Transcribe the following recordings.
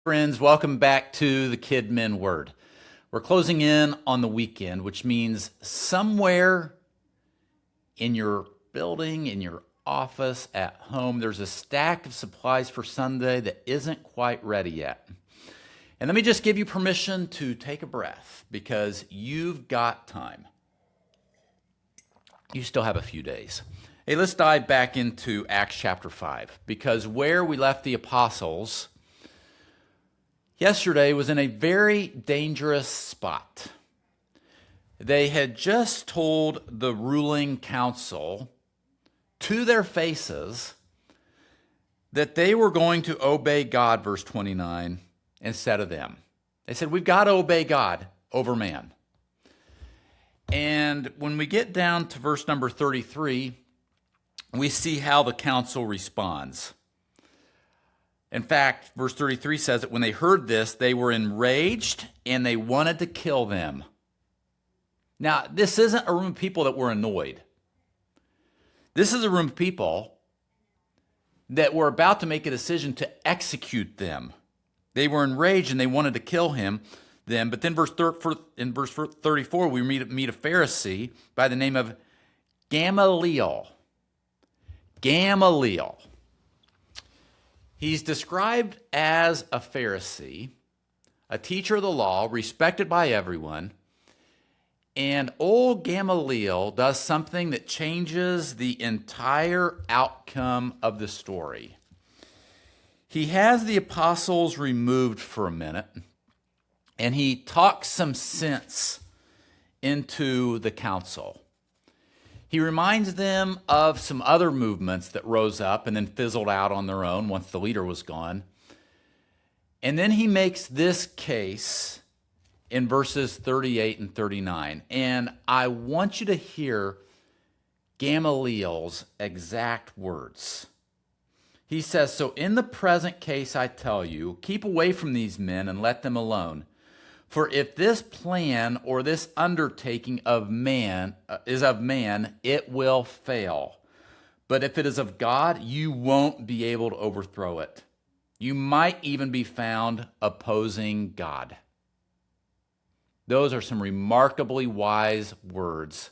Friends, welcome back to the KidMin Word. We're closing in on the weekend, which means somewhere in your building, in your office, at home, there's a stack of supplies for Sunday that isn't quite ready yet. And let me just give you permission to take a breath because you've got time. You still have a few days. Hey, let's dive back into Acts chapter 5 because where we left the apostles yesterday was in a very dangerous spot. They had just told the ruling council to their faces that they were going to obey God, verse 29, instead of them. They said, we've got to obey God over man. And when we get down to verse number 33, we see how the council responds. In fact, verse 33 says that when they heard this, they were enraged and they wanted to kill them. Now, this isn't a room of people that were annoyed. This is a room of people that were about to make a decision to execute them. They were enraged and they wanted to kill them. But then in verse 34, we meet a Pharisee by the name of Gamaliel. Gamaliel. He's described as a Pharisee, a teacher of the law, respected by everyone. And old Gamaliel does something that changes the entire outcome of the story. He has the apostles removed for a minute, and he talks some sense into the council. He reminds them of some other movements that rose up and then fizzled out on their own once the leader was gone. And then he makes this case in verses 38 and 39. And I want you to hear Gamaliel's exact words. He says, "So in the present case, I tell you, keep away from these men and let them alone. For if this plan or this undertaking of man is of man, it will fail. But if it is of God, you won't be able to overthrow it. You might even be found opposing God." Those are some remarkably wise words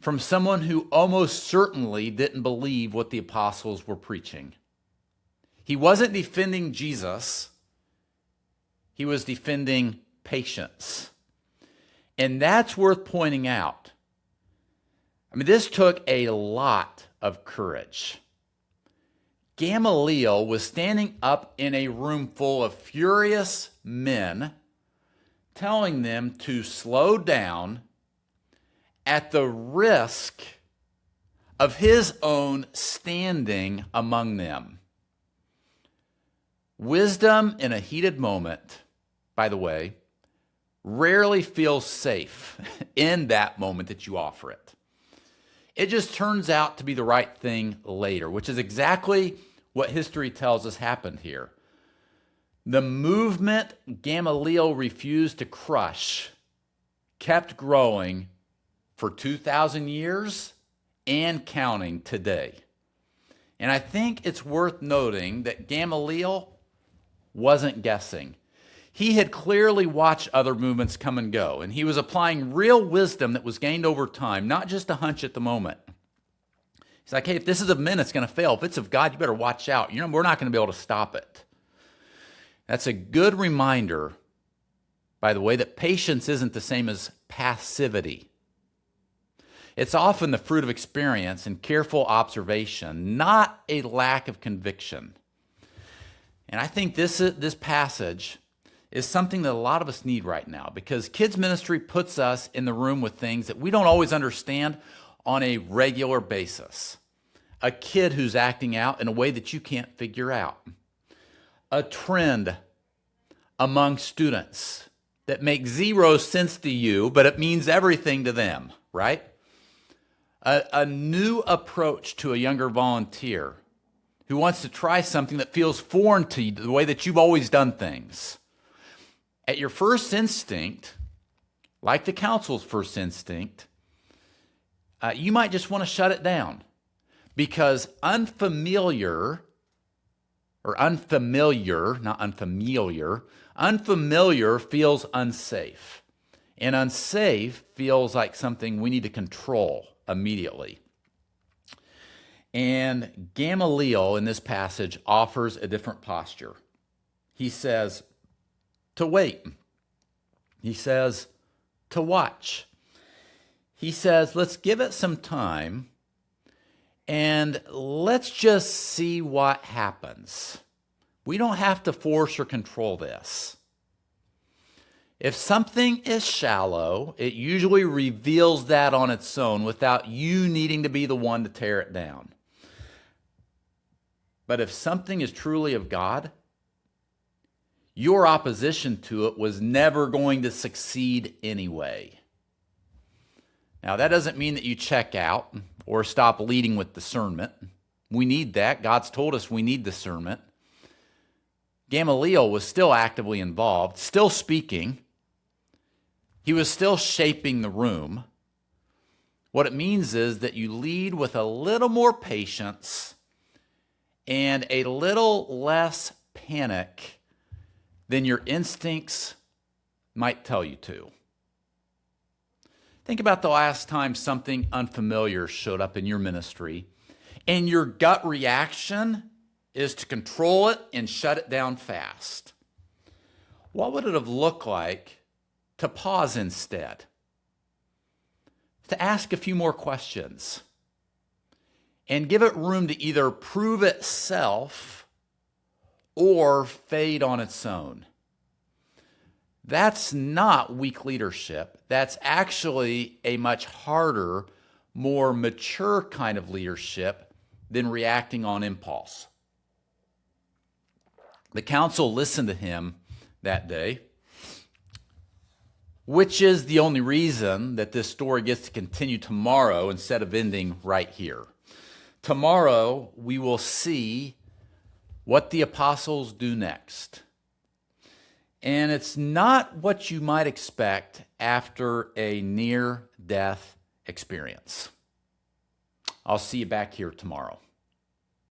from someone who almost certainly didn't believe what the apostles were preaching. He wasn't defending Jesus. He was defending patience. And that's worth pointing out. I mean, this took a lot of courage. Gamaliel was standing up in a room full of furious men, telling them to slow down at the risk of his own standing among them. Wisdom in a heated moment, by the way, rarely feels safe in that moment that you offer it. It just turns out to be the right thing later, which is exactly what history tells us happened here. The movement Gamaliel refused to crush kept growing for 2,000 years and counting today. And I think it's worth noting that Gamaliel wasn't guessing. He had clearly watched other movements come and go, and he was applying real wisdom that was gained over time, not just a hunch at the moment. He's like, hey, if this is of men, it's going to fail. If it's of God, you better watch out. We're not going to be able to stop it. That's a good reminder, by the way, that patience isn't the same as passivity. It's often the fruit of experience and careful observation, not a lack of conviction. And I think this passage is something that a lot of us need right now because kids ministry puts us in the room with things that we don't always understand on a regular basis. A kid who's acting out in a way that you can't figure out. A trend among students that makes zero sense to you, but it means everything to them, right? A new approach to a younger volunteer who wants to try something that feels foreign to you, the way that you've always done things. At your first instinct, like the council's first instinct, you might just want to shut it down because unfamiliar or unfamiliar, not unfamiliar. Unfamiliar feels unsafe. And unsafe feels like something we need to control immediately. And Gamaliel in this passage offers a different posture. He says to wait. He says to watch. He says, let's give it some time and let's just see what happens. We don't have to force or control this. If something is shallow, it usually reveals that on its own without you needing to be the one to tear it down. But if something is truly of God, your opposition to it was never going to succeed anyway. Now, that doesn't mean that you check out or stop leading with discernment. We need that. God's told us we need discernment. Gamaliel was still actively involved, still speaking. He was still shaping the room. What it means is that you lead with a little more patience and a little less panic than your instincts might tell you to. Think about the last time something unfamiliar showed up in your ministry, and your gut reaction is to control it and shut it down fast. What would it have looked like to pause instead? To ask a few more questions and give it room to either prove itself or fade on its own. That's not weak leadership. That's actually a much harder, more mature kind of leadership than reacting on impulse. The council listened to him that day, which is the only reason that this story gets to continue tomorrow instead of ending right here. Tomorrow, we will see what the apostles do next. And it's not what you might expect after a near-death experience. I'll see you back here tomorrow.